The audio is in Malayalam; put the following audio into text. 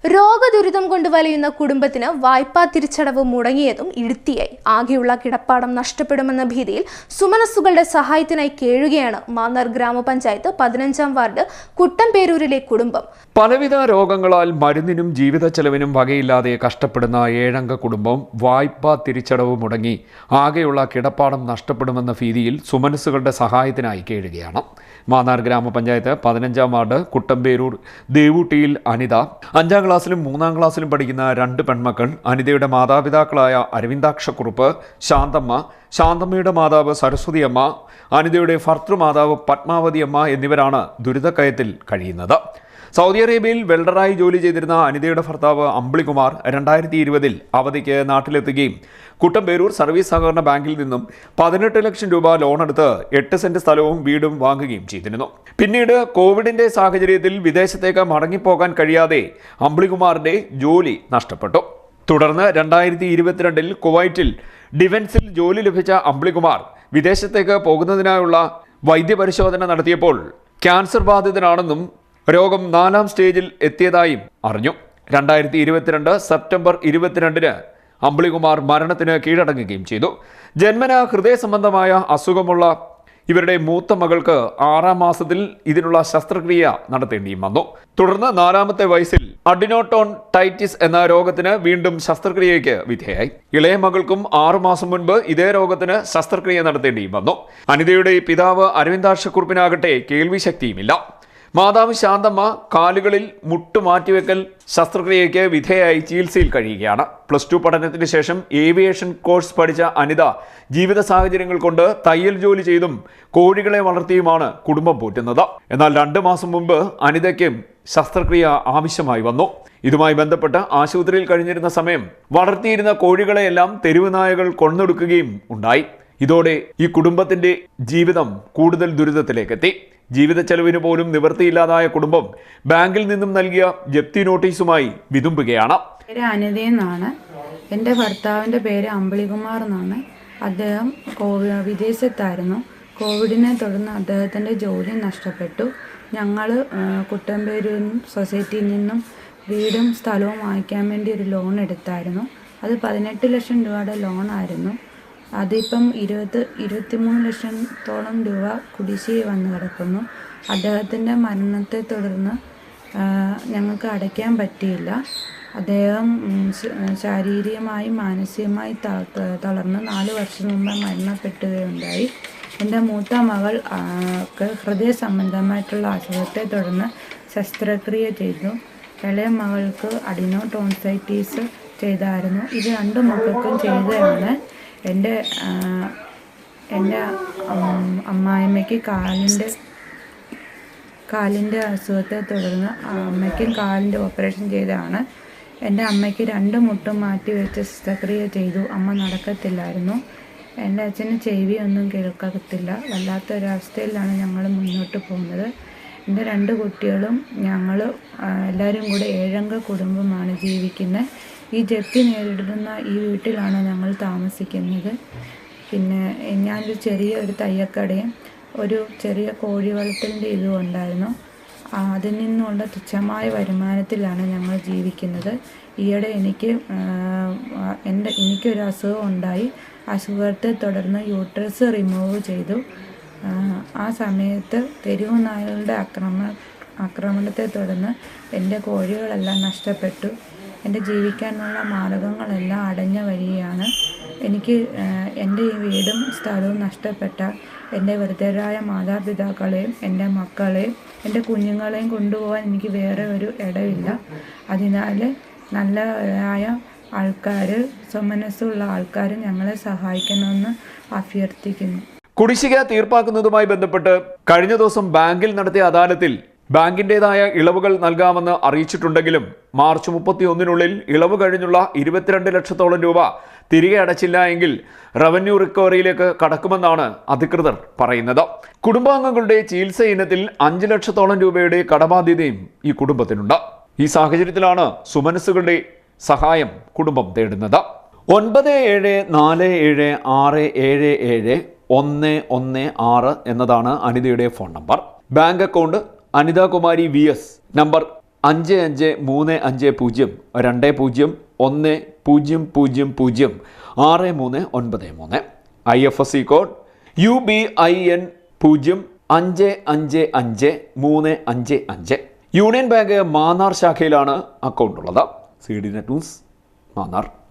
രോഗദുരിതം കൊണ്ട് വലയുന്ന കുടുംബത്തിന് വായ്പാ തിരിച്ചടവ് മുടങ്ങിയതും ഇടുത്തിയായി. ആകെയുള്ള കിടപ്പാടം നഷ്ടപ്പെടുമെന്ന ഭീതിയിൽ സുമനസ്സുകളുടെ സഹായത്തിനായി കേഴുകയാണ് മാന്നാർ ഗ്രാമപഞ്ചായത്ത് 15-ാം വാർഡ് കുട്ടംപേരൂരിലെ കുടുംബം. പലവിധ രോഗങ്ങളാൽ മരുന്നിനും ജീവിത ചെലവിനും വകയില്ലാതെ കഷ്ടപ്പെടുന്ന 7-അംഗ കുടുംബം വായ്പാ തിരിച്ചടവ് മുടങ്ങി ആകെയുള്ള കിടപ്പാടം നഷ്ടപ്പെടുമെന്ന ഭീതിയിൽ സുമനസ്സുകളുടെ സഹായത്തിനായി കേഴുകയാണ്. മാന്നാർ ഗ്രാമപഞ്ചായത്ത് 15-ാം വാർഡ് കുട്ടംപേരൂർ ദേവൂട്ടിയിൽ അനിത 5-ാം ക്ലാസ്സിലും 3-ാം ക്ലാസ്സിലും പഠിക്കുന്ന 2 പെൺമക്കൾ, അനിതയുടെ മാതാപിതാക്കളായ അരവിന്ദാക്ഷക്കുറുപ്പ്, ശാന്തമ്മയുടെ മാതാവ് സരസ്വതി അമ്മ, അനിതയുടെ ഭർത്തൃമാതാവ് പത്മാവതി അമ്മ എന്നിവരാണ് ദുരിതക്കയത്തിൽ കഴിയുന്നത്. സൗദി അറേബ്യയിൽ വെൽഡറായി ജോലി ചെയ്തിരുന്ന അനിതയുടെ ഭർത്താവ് അമ്പിളികുമാർ 2020-ൽ അവധിക്ക് നാട്ടിലെത്തുകയും കുട്ടംപേരൂർ സർവീസ് സഹകരണ ബാങ്കിൽ നിന്നും 18 ലക്ഷം രൂപ ലോണെടുത്ത് 8 സെന്റ് സ്ഥലവും വീടും വാങ്ങുകയും ചെയ്തിരുന്നു. പിന്നീട് കോവിഡിന്റെ സാഹചര്യത്തിൽ വിദേശത്തേക്ക് മടങ്ങിപ്പോകാൻ കഴിയാതെ അമ്പിളികുമാറിന്റെ ജോലി നഷ്ടപ്പെട്ടു. തുടർന്ന് 2022-ൽ കുവൈറ്റിൽ ഡിഫൻസിൽ ജോലി ലഭിച്ച അമ്പിളികുമാർ വിദേശത്തേക്ക് പോകുന്നതിനായുള്ള വൈദ്യപരിശോധന നടത്തിയപ്പോൾ ക്യാൻസർ ബാധിതനാണെന്നും രോഗം 4-ാം സ്റ്റേജിൽ എത്തിയതായും അറിഞ്ഞു. 2022 സെപ്റ്റംബർ 22-ന് അമ്പിളികുമാർ മരണത്തിന് കീഴടങ്ങുകയും ചെയ്തു. ജന്മനാ ഹൃദയ സംബന്ധമായ അസുഖമുള്ള ഇവരുടെ മൂത്ത മകൾക്ക് 6-ാം മാസത്തിൽ ഇതിനുള്ള ശസ്ത്രക്രിയ നടത്തേണ്ടിയും വന്നു. തുടർന്ന് 4-ാമത്തെ വയസ്സിൽ അഡിനോടോൺടൈറ്റിസ് എന്ന രോഗത്തിന് വീണ്ടും ശസ്ത്രക്രിയയ്ക്ക് വിധേയായി. ഇളയ മകൾക്കും 6 മാസം മുൻപ് ഇതേ രോഗത്തിന് ശസ്ത്രക്രിയ നടത്തേണ്ടിയും വന്നു. അനിതയുടെ പിതാവ് അരവിന്ദാക്ഷക്കുറുപ്പിനാകട്ടെ കേൾവി ശക്തിയുമില്ല. മാതാവ് ശാന്തമ്മ കാലുകളിൽ മുട്ടുമാറ്റിവെക്കൽ ശസ്ത്രക്രിയയ്ക്ക് വിധേയായി ചികിത്സയിൽ കഴിയുകയാണ്. +2 പഠനത്തിന് ശേഷം ഏവിയേഷൻ കോഴ്സ് പഠിച്ച അനിത ജീവിത സാഹചര്യങ്ങൾ കൊണ്ട് തയ്യൽ ജോലി ചെയ്തും കോഴികളെ വളർത്തിയുമാണ് കുടുംബം പോറ്റുന്നത്. എന്നാൽ 2 മാസം മുമ്പ് അനിതയ്ക്കും ശസ്ത്രക്രിയ ആവശ്യമായി വന്നു. ഇതുമായി ബന്ധപ്പെട്ട് ആശുപത്രിയിൽ കഴിഞ്ഞിരുന്ന സമയം വളർത്തിയിരുന്ന കോഴികളെയെല്ലാം തെരുവ് നായകൾ കൊന്നൊടുക്കുകയും ഉണ്ടായി. ഇതോടെ ഈ കുടുംബത്തിന്റെ ജീവിതം കൂടുതൽ ദുരിതത്തിലേക്കെത്തി. ജീവിത ചെലവിന് പോലും നിവൃത്തിയില്ലാതായ കുടുംബം ബാങ്കിൽ നിന്നും നൽകിയ ജപ്തി നോട്ടീസുമായി വിതുമ്പുകയാണ്. പേര് അനിതയെന്നാണ്. എൻ്റെ ഭർത്താവിൻ്റെ പേര് അമ്പിളികുമാർ എന്നാണ്. അദ്ദേഹം വിദേശത്തായിരുന്നു. കോവിഡിനെ തുടർന്ന് അദ്ദേഹത്തിൻ്റെ ജോലി നഷ്ടപ്പെട്ടു. ഞങ്ങൾ കുട്ടംപേരൂർ സൊസൈറ്റിയിൽ നിന്നും വീടും സ്ഥലവും വാങ്ങിക്കാൻ വേണ്ടി ഒരു ലോൺ എടുത്തായിരുന്നു. അത് 18 ലക്ഷം രൂപയുടെ ലോണായിരുന്നു. അതിപ്പം 23 ലക്ഷത്തോളം രൂപ കുടിശ്ശിക വന്ന് കിടക്കുന്നു. അദ്ദേഹത്തിൻ്റെ മരണത്തെ തുടർന്ന് ഞങ്ങൾക്ക് അടയ്ക്കാൻ പറ്റിയില്ല. അദ്ദേഹം ശാരീരികമായും മാനസികമായി തളർന്ന് 4 വർഷം മുമ്പ് മരണപ്പെട്ടുകയുണ്ടായി. എൻ്റെ മൂത്ത മകൾ ഹൃദയ സംബന്ധമായിട്ടുള്ള അസുഖത്തെ തുടർന്ന് ശസ്ത്രക്രിയ ചെയ്തു. ഇളയ മകൾക്ക് അഡിനോടോൺസൈറ്റിസ് ചെയ്തായിരുന്നു. ഇത് 2 മക്കൾക്കും ചെയ്തതാണ്. എൻ്റെ അമ്മായിമ്മയ്ക്ക് കാലിൻ്റെ അസുഖത്തെ തുടർന്ന് അമ്മയ്ക്കും കാലിൻ്റെ ഓപ്പറേഷൻ ചെയ്തതാണ്. എൻ്റെ അമ്മയ്ക്ക് 2 മുട്ടും മാറ്റി വെച്ച് ശസ്ത്രക്രിയ ചെയ്തു. അമ്മ നടക്കത്തില്ലായിരുന്നു. എൻ്റെ അച്ഛന് ചെവിയൊന്നും കേൾക്കത്തില്ല. വല്ലാത്തൊരവസ്ഥയിലാണ് ഞങ്ങൾ മുന്നോട്ട് പോകുന്നത്. എൻ്റെ 2 കുട്ടികളും ഞങ്ങൾ എല്ലാവരും കൂടെ 7-അംഗ കുടുംബമാണ് ജീവിക്കുന്നത്. ഈ ജപ്തി നേരിടുന്ന ഈ വീട്ടിലാണ് ഞങ്ങൾ താമസിക്കുന്നത്. പിന്നെ ഞാനൊരു ചെറിയൊരു തയ്യക്കടയും ഒരു ചെറിയ കോഴി വളർത്തലിൻ്റെ ഇതും ഉണ്ടായിരുന്നു. അതിൽ നിന്നുള്ള തുച്ഛമായ വരുമാനത്തിലാണ് ഞങ്ങൾ ജീവിക്കുന്നത്. ഈയിടെ എനിക്കൊരു അസുഖം ഉണ്ടായി. അസുഖത്തെ തുടർന്ന് യൂട്രസ് റിമൂവ് ചെയ്തു. ആ സമയത്ത് തെരുവ് നായകളുടെ ആക്രമണത്തെ തുടർന്ന് എൻ്റെ കോഴികളെല്ലാം നഷ്ടപ്പെട്ടു. എൻ്റെ ജീവിക്കാനുള്ള മാർഗങ്ങളെല്ലാം അടഞ്ഞു വരികയാണ്. എനിക്ക് എൻ്റെ ഈ വീടും സ്ഥലവും നഷ്ടപ്പെട്ട എൻ്റെ വൃദ്ധരായ മാതാപിതാക്കളെയും എൻ്റെ മക്കളെയും എൻ്റെ കുഞ്ഞുങ്ങളെയും കൊണ്ടുപോകാൻ എനിക്ക് വേറെ ഒരു ഇടമില്ല. അതിനാൽ നല്ലതായ ആൾക്കാർ, സുമനസ്സുള്ള ആൾക്കാർ ഞങ്ങളെ സഹായിക്കണമെന്ന് അഭ്യർത്ഥിക്കുന്നു. കുടിശ്ശിക തീർപ്പാക്കുന്നതുമായി ബന്ധപ്പെട്ട് കഴിഞ്ഞ ദിവസം ബാങ്കിൽ നടത്തിയ അദാലത്തിൽ ബാങ്കിൻ്റെതായ ഇളവുകൾ നൽകാമെന്ന് അറിയിച്ചിട്ടുണ്ടെങ്കിലും മാർച്ച് 31-നുള്ളിൽ ഇളവ് കഴിഞ്ഞുള്ള 22 ലക്ഷത്തോളം രൂപ തിരികെ അടച്ചില്ല എങ്കിൽ റവന്യൂ റിക്കവറിയിലേക്ക് കടക്കുമെന്നാണ് അധികൃതർ പറയുന്നത്. കുടുംബാംഗങ്ങളുടെ ചികിത്സ ഇനത്തിൽ 5 ലക്ഷത്തോളം രൂപയുടെ കടബാധ്യതയും ഈ കുടുംബത്തിനുണ്ട്. ഈ സാഹചര്യത്തിലാണ് സുമനസ്സുകളുടെ സഹായം കുടുംബം തേടുന്നത്. 9747677116 എന്നതാണ് അനിതയുടെ phone number. Bank account Anithakumari VS number 553520106393. IFSC code UBIN 05555355. Union Bank Mannar ശാഖയിലാണ് അക്കൗണ്ട് ഉള്ളത്. CDNet news, Mannar.